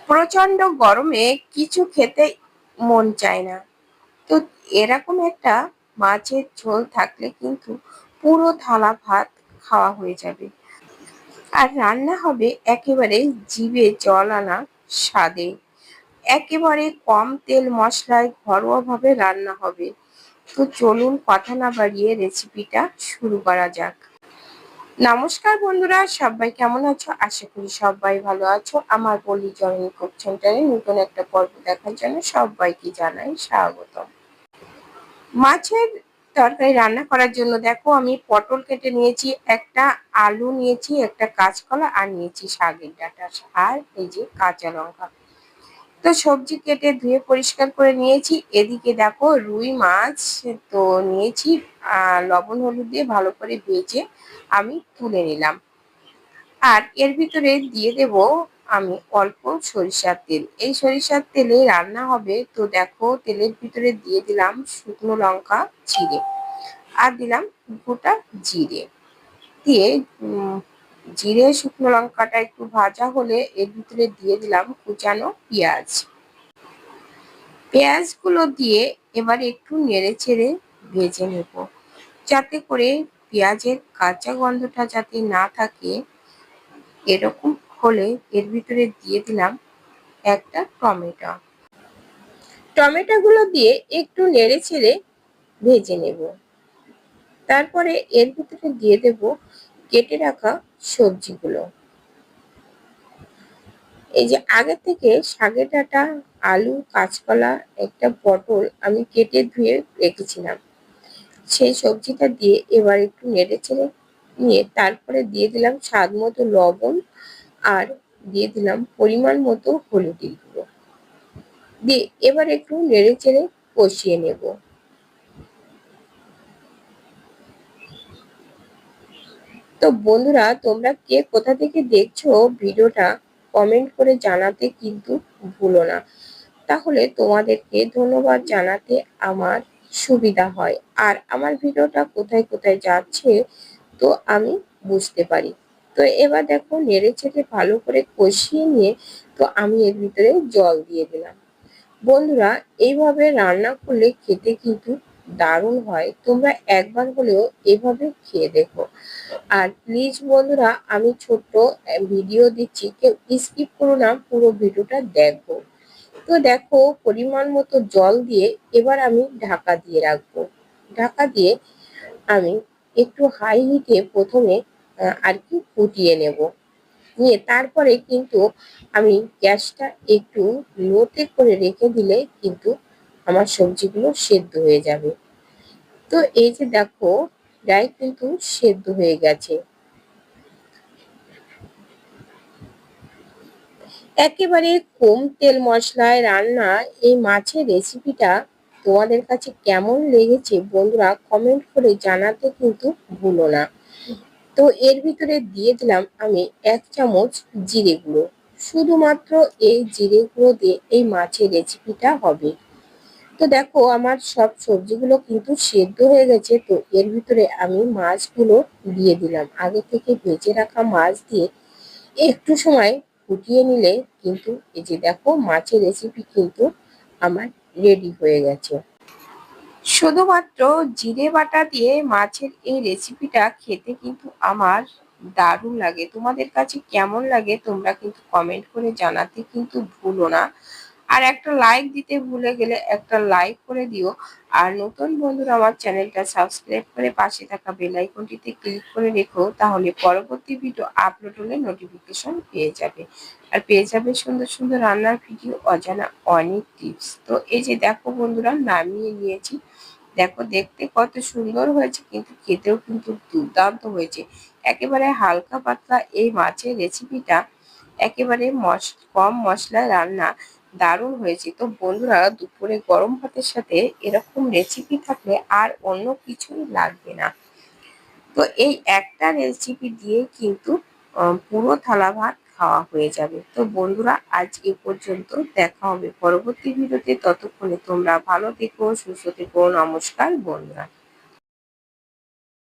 প্রচন্ড গরমে কিছু খেতে মন চায় না। তো এরকম একটা মাছের ঝোল থাকলে কিন্তু পুরো থালা ভাত খাওয়া হয়ে যাবে। আর রান্না হবে একেবারে জিভে জল আনা স্বাদে। একেবারে কম তেল মশলায় ঘরোয়াভাবে রান্না হবে। তো চলুন কথা না বাড়িয়ে রেসিপিটা শুরু করা যাক। নমস্কার বন্ধুরা, সবাই কেমন আছো? আশা করি সবাই ভালো আছো। আমার পল্লী জননী কুক সেন্টারে নতুন একটা পর্ব দেখার জন্য সবাইকে জানাই স্বাগত। মাছের তরকারি রান্না করার জন্য দেখো আমি পটল কেটে নিয়েছি, একটা আলু নিয়েছি, একটা কাঁচকলা আর নিয়েছি শাকের ডাঁটা, আর এই যে কাঁচা লঙ্কা। তো সবজি কেটে ধুয়ে পরিষ্কার করে নিয়েছি। এদিকে দেখো রুই মাছ তো নিয়েছি, লবণ হলুদ দিয়ে ভালো করে ভেজে আমি তুলে নিলাম। আর এর ভিতরে দিয়ে দেব আমি অল্প সরিষার তেল। এই সরিষার তেলে রান্না হবে। তো দেখো তেলের ভিতরে দিয়ে দিলাম শুকনো লঙ্কা চিড়ে, আর দিলাম গোটা জিরে। দিয়ে জিরে শুকনো লঙ্কাটা একটু ভাজা হলে এর ভিতরে দিয়ে দিলাম কুচানো পেঁয়াজ। পেঁয়াজগুলো দিয়ে এবার একটু নেড়ে চেড়ে ভেজে নেব, যাতে করে পেঁয়াজের কাঁচা গন্ধটা যাতে না থাকে। এরকম হলে এর ভিতরে দিয়ে দিলাম একটা টমেটো। টমেটোগুলো দিয়ে একটু নেড়ে চেড়ে ভেজে নেব। তারপরে এর ভিতরে দিয়ে দেব কেটে রাখা সবজিগুলো। এই যে আগে থেকে শাকের ডাঁটা, আলু, কাঁচকলা, একটা পটল আমি কেটে ধুয়ে রেখেছিলাম, সেই সবজিটা দিয়ে এবার একটু নেড়ে চেড়ে নিয়ে তারপরে দিয়ে দিলাম স্বাদ মতো লবণ, আর দিয়ে দিলাম পরিমাণ মতো হলুদের গুঁড়ো। দিয়ে এবার একটু নেড়ে চেড়ে কষিয়ে নেব। তো বন্ধুরা, তোমরা কে কোথা থেকে দেখছো ভিডিওটা কমেন্ট করে জানাতে কিন্তু ভুলো না, তাহলে তোমাদেরকে ধন্যবাদ জানাতে আমার সুবিধা হয়। আর আমার ভিডিওটা কোথায় কোথায় যাচ্ছে তো আমি বুঝতে পারি। তো এবার দেখো নেড়ে চেড়ে ভালো করে কষিয়ে নিয়ে তো আমি এর ভিতরে জল দিয়ে দিলাম। বন্ধুরা, এইভাবে রান্না করলে খেতে কিন্তু দারুণ হয়। তোমরা একবার হলেও এভাবে খেয়ে দেখো। আর প্লিজ বন্ধুরা, আমি ছোট্ট ভিডিও দিচ্ছি, কেউ স্কিপ করো না, পুরো ভিডিওটা দেখো। তো দেখো পরিমাণ মতো জল দিয়ে এবার আমি ঢাকা দিয়ে রাখবো। ঢাকা দিয়ে আমি একটু হাই হিটে প্রথমে আর কি ফুটিয়ে নেব। নিয়ে তারপরে কিন্তু আমি গ্যাসটা একটু লোতে করে রেখে দিলে কিন্তু আমার সবজিগুলো সেদ্ধ হয়ে যাবে। তো এই যে দেখো প্রায় কিন্তু সেদ্ধ হয়ে গেছে। একেবারে কম তেল মশলায় রান্না এই মাছের রেসিপিটা তোমাদের কাছে কেমন লেগেছে বন্ধুরা কমেন্ট করে জানাতে কিন্তু ভুলো না। তো এর ভিতরে দিয়ে দিলাম আমি 1 চামচ জিরে গুঁড়ো। শুধুমাত্র এই জিরে গুঁড়ো দিয়ে এই মাছের রেসিপিটা হবে। তো দেখো আমার সব সবজিগুলো কিন্তু সেদ্ধ হয়ে গেছে। তো এর ভিতরে আমি মাছগুলো দিয়ে দিলাম। আগে থেকে ভেজে রাখা মাছ দিয়ে একটু সময় ফুটিয়ে নিলে কিন্তু এই যে দেখো মাছের রেসিপি কিন্তু আমার রেডি হয়ে গেছে। শুধুমাত্র জিরে বাটা দিয়ে মাছের এই রেসিপিটা খেতে কিন্তু আমার দারুণ লাগে। তোমাদের কাছে কেমন লাগে তোমরা কিন্তু কমেন্ট করে জানাতে কিন্তু ভুলো না। আর একটা লাইক দিতে ভুলে গেলে একটা লাইক করে দিও। আর নতুন বন্ধুরা আমার চ্যানেলটা সাবস্ক্রাইব করে পাশে থাকা বেল আইকনটিতে ক্লিক করে রেখো, তাহলে পরবর্তী ভিডিও আপলোড হলে নোটিফিকেশন পেয়ে যাবে। আর পেয়ে যাবে সুন্দর সুন্দর রান্নার ভিডিও, অজানা অনেক টিপস। তো এই যে দেখো বন্ধুরা নামিয়ে নিয়েছি। দেখো দেখতে কত সুন্দর হয়েছে, কিন্তু খেতেও কিন্তু দুর্দান্ত হয়েছে। একেবারে হালকা পাতলা এই মাছের রেসিপিটা, একেবারে কম মশলায় রান্না, দারুণ হয়েছে। তো বন্ধুরা দুপুরে গরম ভাতের সাথে এরকম রেসিপি থাকলে আর অন্য কিছুই লাগবে না। তো এই একটা রেসিপি দিয়ে কিন্তু পুরো থালা ভাত খাওয়া হয়ে যাবে। তো বন্ধুরা আজ এ পর্যন্ত, দেখা হবে পরবর্তী ভিডিওতে। ততক্ষণে তোমরা ভালো থেকো, সুস্থ থেকো। নমস্কার বন্ধুরা।